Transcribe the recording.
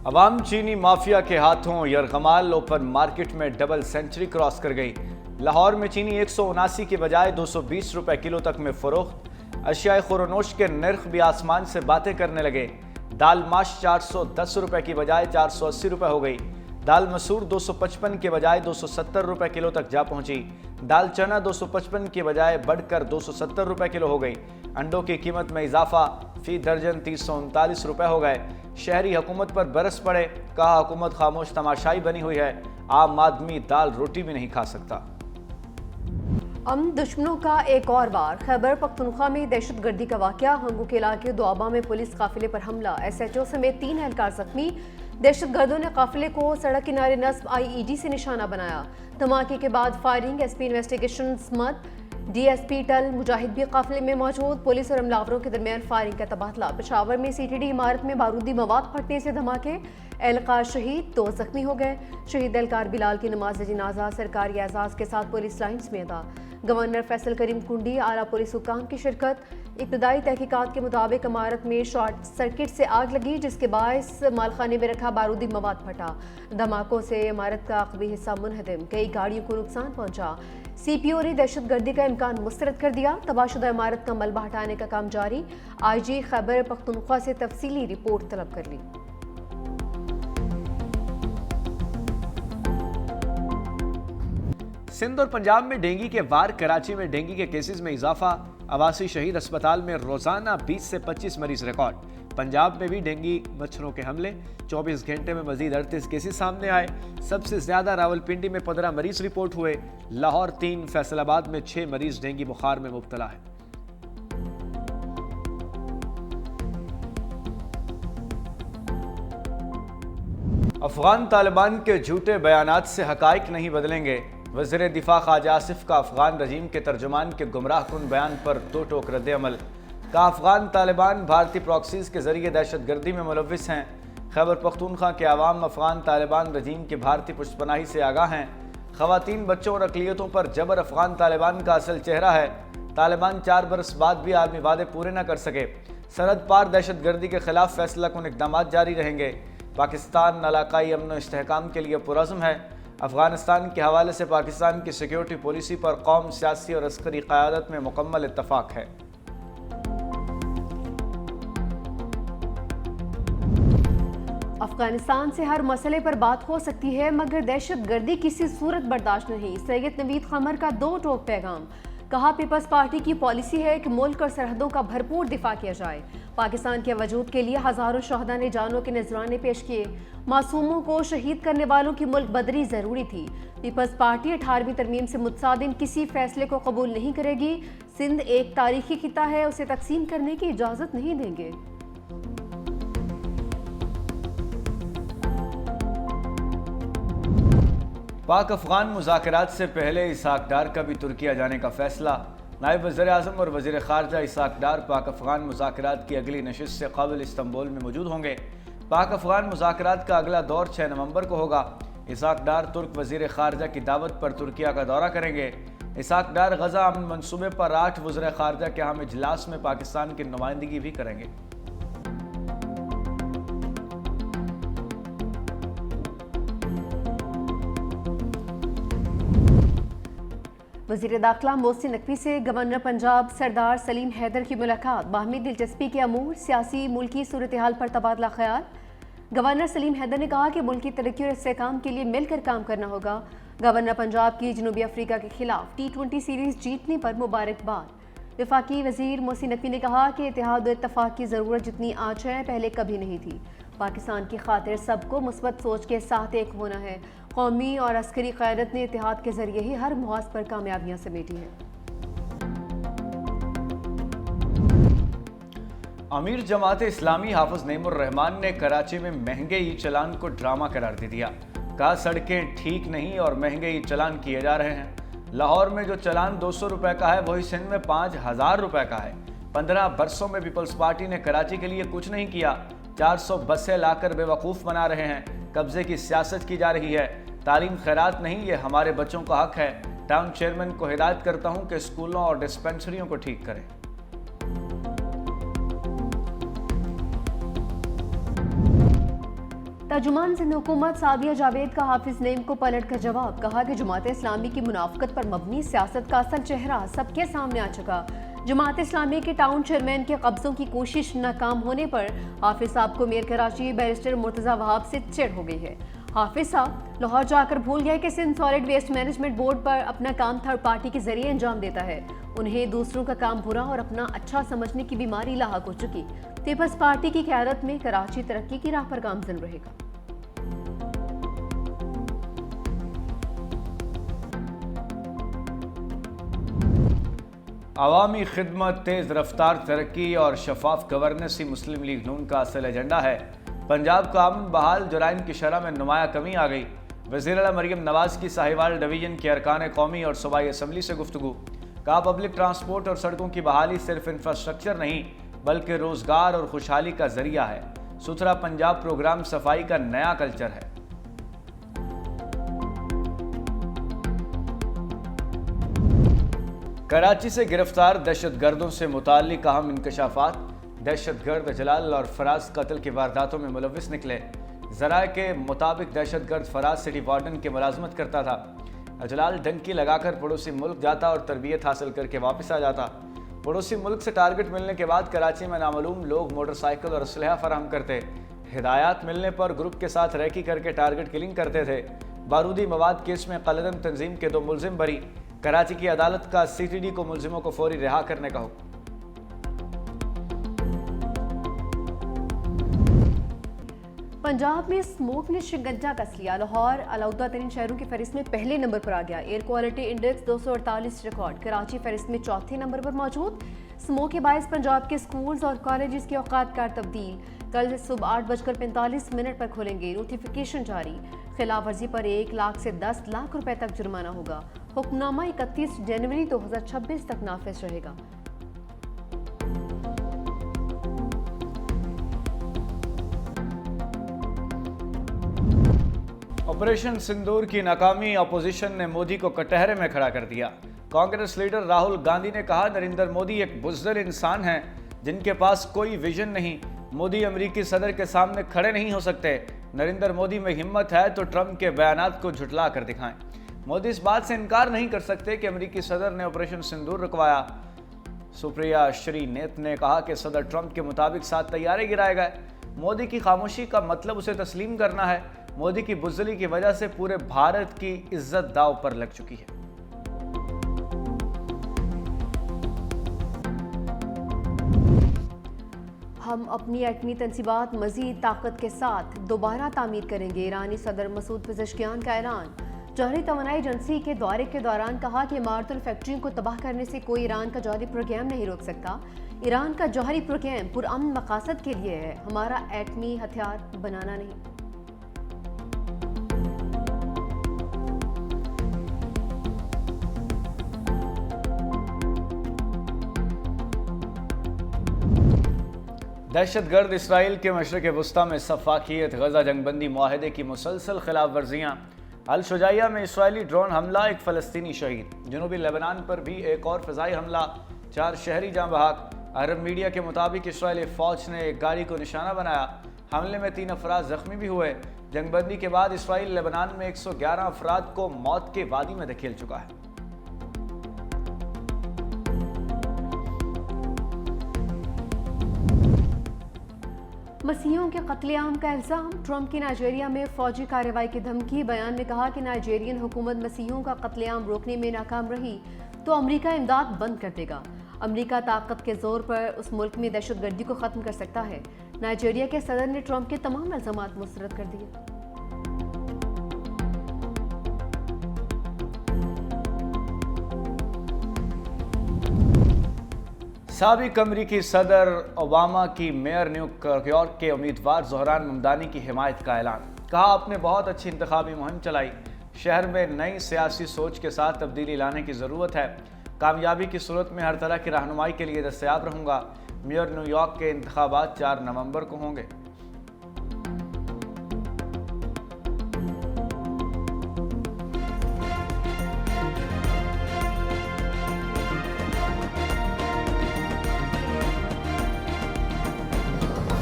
अवाम चीनी माफिया के हाथों यरगमाल ओपन मार्केट में डबल सेंचुरी क्रॉस कर गई। लाहौर में चीनी 179 के बजाय 220 रुपए किलो तक में फरोख्त। अशियाए खुरोनोश के नर्ख भी आसमान से बातें करने लगे। दाल माश 410 रुपए की बजाय 480 रुपए हो गई। दाल मसूर 255 के बजाय 270 रुपए किलो तक जा पहुंची। दाल चना 255 के बजाय बढ़कर 270 रुपए किलो हो गई। अंडों की कीमत में इजाफा, फी दर्जन 339 रुपए हो गए। शहरी हुकूमत पर बरस पड़े, कहा हुकूमत खामोश तमाशाई बनी हुई है, आम आदमी दाल रोटी भी नहीं खा सकता। दुश्मनों का एक और वार। खैबर पख्तूनख्वा में दहशतगर्दी का वाकया। हंगू के इलाके दोआबा में पुलिस काफिले पर हमला, SHO समेत 3 एहलकार जख्मी। दहशतगर्दों ने काफिले को सड़क किनारे नस्ब IED से निशाना बनाया। धमाके के बाद फायरिंग। SP इन्वेस्टिगेशन मद DSP टल मुजाहिद भी काफिले में मौजूद। पुलिस और हमलावरों के दरमियान फायरिंग का तबादला। पेशावर में CTD इमारत में बारूदी मवाद फटने से धमाके, एहलकार शहीद, 2 जख्मी हो गए। शहीद एहलकार बिलाल की नमाज जनाजा सरकारी एजाज के साथ पुलिस लाइन्स में अदा। गवर्नर फैसल करीम कुंडी, आला पुलिस हुकाम की शिरकत। इब्तदाई तहकीकात के मुताबिक इमारत में शॉर्ट सर्किट से आग लगी, जिसके बायस मालखाने में रखा बारूदी मवाद फटा। धमाकों से इमारत का आखिरी हिस्सा मुनहदम, कई गाड़ियों को नुकसान पहुंचा। CPO ने दहशतगर्दी का इम्कान मुस्तरद कर दिया। तबाहशुदा इमारत का मलबा हटाने का काम जारी। IG खैबर पख्तूनख्वा से तफसीली रिपोर्ट तलब कर ली। सिंध और पंजाब में डेंगू के वार। कराची में डेंगू के केसेस में इजाफा। आवासी शहीद अस्पताल में रोजाना 20 से 25 मरीज रिकॉर्ड। पंजाब में भी डेंगू मच्छरों के हमले। 24 घंटे में मजीद 38 केसेस सामने आए। सबसे ज्यादा रावलपिंडी में 15 मरीज रिपोर्ट हुए। लाहौर 3, फैसलाबाद में 6 मरीज डेंगू बुखार में मुब्तला है। अफगान तालिबान के झूठे बयानात से हकाइक नहीं बदलेंगे। वज़ीर दिफा ख्वाजा आसिफ का अफगान रजीम के तर्जुमान के गुमराहकुन बयान पर दो टोक रद्द-ए-अमल। का अफगान तालिबान भारतीय प्रॉक्सीज के जरिए दहशतगर्दी में मुलव्विस हैं। खैबर पख्तूनख्वा के अवाम अफगान तालिबान रजीम की भारतीय पुष्पनाही से आगाह हैं। ख़वातीन, बच्चों और अक़लियतों पर जबर अफगान तालिबान का असल चेहरा है। तालिबान 4 बरस बाद भी आलमी वादे पूरे न कर सके। सरहद पार दहशतगर्दी के खिलाफ फैसला कुन इक़दामात जारी रहेंगे। पाकिस्तान इलाकाई अमन व इस्तेहकाम के लिए पुरज़्म है। अफगानिस्तान के हवाले से पाकिस्तान की सिक्योरिटी पॉलिसी पर कौम, सियासी और अस्करी क़यादत में मुकम्मल इत्तफ़ाक़ है। अफगानिस्तान से हर मसले पर बात हो सकती है, मगर दहशतगर्दी किसी सूरत बर्दाश्त नहीं। सैयद नवीद क़मर का 2 टोक पैगाम। कहा, पीपल्स पार्टी की पॉलिसी है कि मुल्क और सरहदों का भरपूर दिफा किया जाए। पाकिस्तान के वजूद के लिए हजारों शहदा ने जानों के नजराने पेश किए। मासूमों को शहीद करने वालों की मुल्क बदरी जरूरी थी। पीपल्स पार्टी 18वीं तरमीम से मुतसादिम किसी फैसले को कबूल नहीं करेगी। सिंध एक तारीखी खिता है, उसे तकसीम करने की इजाजत नहीं देंगे। पाक अफगान मुज़ाकरात से पहले इसहाक डार का भी तुर्किया जाने का फैसला। नायब वज़ीर आज़म और वज़ीर ख़ारजा इसहाक डार पाक अफगान मुज़ाकरात की अगली नशिस्त से क़ब्ल इस्तंबुल में मौजूद होंगे। पाक अफगान मुज़ाकरात का अगला दौर 6 नवंबर को होगा। इसहाक डार तुर्क वज़ीर ख़ारजा की दावत पर तुर्किया का दौरा करेंगे। इसहाक डार गज़ा अमन मनसूबे पर 8 वज़ीर ख़ारजा के अहम इजलास में पाकिस्तान की नुमाइंदगी भी करेंगे। वज़ीर दाखिला मोहसिन नकवी से गवर्नर पंजाब सरदार सलीम हैदर की मुलाकात। बाहमी दिलचस्पी के अमूर, सियासी मुल्की सूरत हाल पर तबादला ख्याल। गवर्नर सलीम हैदर ने कहा कि मुल्क की तरक्की और इस्तेहकाम के लिए मिलकर काम करना होगा। गवर्नर पंजाब की जनूबी अफ्रीका के खिलाफ T20 सीरीज जीतने पर मुबारकबाद। वफाकी वज़ीर मोहसिन नकवी ने कहा कि इत्तेहाद और इत्तफाक की ज़रूरत जितनी आज है, पहले कभी नहीं थी। पाकिस्तान की खातिर सबको मुस्बत सोच के साथ एक होना है। कौमी और अस्करी क़यादत ने इत्तेहाद के जरिए ही हर मुहाज पर कामयाबियां समेटी हैं। अमीर जमात इस्लामी हाफिज नईमुर रहमान ने कराची में महंगे ई चलान को ड्रामा करार दे दिया। कहा, सड़कें ठीक नहीं और महंगे ई चलान किए जा रहे हैं। लाहौर में जो चलान 200 रुपए का है, वही सिंध में 5000 रुपए का है। 15 बरसों में पीपल्स पार्टी ने कराची के लिए कुछ नहीं किया। 400 बसें लाकर बेवकूफ़ बना रहे हैं। कब्जे की सियासत की जा रही है। तालीम खैरात नहीं, ये हमारे बच्चों का हक है। टाउन चेयरमैन को हिदायत करता हूं कि स्कूलों और डिस्पेंसरियों को ठीक करें। तर्जुमान सिंध हुकूमत सादिया जावेद का हाफिज नईम को पलट कर जवाब, कहा कि जमात इस्लामी की मुनाफकत पर मबनी सियासत का असल चेहरा सबके सामने आ चुका। जमात इस्लामी के टाउन चेयरमैन के कब्जों की कोशिश नाकाम होने पर हाफिज साहब को मेयर कराची बैरिस्टर मुर्तजा वहाब से चिढ़ हो गई है। हाफिज साहब लाहौर जाकर भूल गए कि Sindh solid waste management board पर अपना काम थर्ड पार्टी के जरिए अंजाम देता है। उन्हें दूसरों का काम बुरा और अपना अच्छा समझने की बीमारी लाहक हो चुकी। पीपल्स पार्टी की क़यादत में कराची तरक्की की राह पर गामजन रहेगा। अवामी खिदमत, तेज़ रफ्तार तरक्की और शफाफ गवर्नेंस ही मुस्लिम लीग नून का असल एजेंडा है। पंजाब का अमन बहाल, जराइम की शरह में नुमाया कमी आ गई। वज़ीर आला मरियम नवाज की साहिवाल डिवीजन के अरकान कौमी और सूबाई असम्बली से गुफ्तगू। कहा पब्लिक ट्रांसपोर्ट और सड़कों की बहाली सिर्फ इंफ्रास्ट्रक्चर नहीं बल्कि रोजगार और खुशहाली का जरिया है। सुथरा पंजाब प्रोग्राम सफाई का नया कल्चर है। कराची से गिरफ्तार दहशतगर्दों से मुताल्लिक अहम इंकशाफात। दहशतगर्द जलाल और फराज कत्ल की वारदातों में मुलविस निकले। ज़राए के मुताबिक दहशतगर्द फराज सिटी वार्डन की मुलाजमत करता था। जलाल डंकी लगाकर पड़ोसी मुल्क जाता और तरबियत हासिल करके वापस आ जाता। पड़ोसी मुल्क से टारगेट मिलने के बाद कराची में नामालूम लोग मोटरसाइकिल और असलहा फराहम करते। हिदायत मिलने पर ग्रुप के साथ रैकी करके टारगेट किलिंग करते थे। बारूदी मवाद केस में कलदम तंजीम के 2 मुलजिम बरी। कराची की अदालत का CTD को मुलजिमों को फौरी रिहा करने का हुक्म। पंजाब में स्मोक ने शिकंजा कस लिया। लाहौर अलौदा तरीन शहरों की फहरिस्त में पहले नंबर पर आ गया। Air quality index 248 record. Karachi फहरिस्त में चौथे नंबर पर मौजूद। स्मोक के बायस पंजाब के स्कूल्स और कॉलेजेस के औकात कार तब्दील। कल सुबह 8:45 पर खुलेंगे। नोटिफिकेशन जारी। खिलाफ वर्जी पर 1 लाख से 10 लाख रुपए तक जुर्माना होगा। हुक्मनामा 31 जनवरी 2026 तक नाफिज रहेगा। ऑपरेशन सिंदूर की नाकामी, अपोजिशन ने मोदी को कटहरे में खड़ा कर दिया। कांग्रेस लीडर राहुल गांधी ने कहा नरेंद्र मोदी एक बुज़दिल इंसान हैं जिनके पास कोई विजन नहीं। मोदी अमेरिकी सदर के सामने खड़े नहीं हो सकते। नरेंद्र मोदी में हिम्मत है तो ट्रंप के बयानात को झुठला कर दिखाएं। मोदी इस बात से इनकार नहीं कर सकते कि अमेरिकी सदर ने ऑपरेशन सिंदूर रुकवाया। सुप्रिया श्रीनेत ने कहा कि सदर ट्रंप के मुताबिक 7 तैयारे गिराए गए। मोदी की खामोशी का मतलब उसे तस्लीम करना है। मोदी की बुज़दिली की वजह से पूरे भारत की इज्जत दांव पर लग चुकी है। हम अपनी एटमी तनसीबात मज़ीद ताकत के साथ दोबारा तामीर करेंगे। ईरानी सदर मसूद पेज़ेश्कियान का ऐलान। जौहरी तवानाई एजेंसी के दौरे के दौरान कहा कि इमारतुल फैक्ट्रियों को तबाह करने से कोई ईरान का जौहरी प्रोग्राम नहीं रोक सकता। ईरान का जौहरी प्रोग्राम पुरअमन मकासद के लिए है, हमारा एटमी हथियार बनाना नहीं। दहशतगर्द इसराइल के मशरक़ वस्ता में सफाकियत, गजा जंगबंदी मुआहदे की मुसलसल खिलाफ वर्जियाँ। अल शुजाइया में इसराइली ड्रोन हमला, 1 फ़लस्तीनी शहीद। जनूबी लेबनान पर भी एक और फ़िज़ाई हमला, 4 शहरी जाँ बहक। अरब मीडिया के मुताबिक इसराइली फ़ौज ने एक गाड़ी को निशाना बनाया। हमले में 3 अफराद ज़ख्मी भी हुए। जंगबंदी के बाद इसराइल लेबनान में 111 अफराद को मौत के वादी में धकेल चुका है। मसीहियों के कत्लेआम का इल्ज़ाम। ट्रंप की नाइजीरिया में फौजी कार्रवाई की धमकी। बयान में कहा कि नाइजीरियन हुकूमत मसीहियों का कत्लेआम रोकने में नाकाम रही तो अमेरिका इमदाद बंद कर देगा। अमेरिका ताकत के जोर पर उस मुल्क में दहशतगर्दी को ख़त्म कर सकता है। नाइजीरिया के सदर ने ट्रंप के तमाम इल्ज़ामात मुस्तरद कर दिए। साबिक अमरीकी सदर ओबामा की मेयर न्यूयॉर्क के उम्मीदवार ज़ोहरान ममदानी की हिमायत का ऐलान। कहा आपने बहुत अच्छी इंतखाबी मुहिम चलाई। शहर में नई सियासी सोच के साथ तब्दीली लाने की ज़रूरत है। कामयाबी की सूरत में हर तरह की रहनुमाई के लिए दस्तयाब रहूँगा। मेयर न्यूयॉर्क के इंतखाबात 4 नवंबर को होंगे।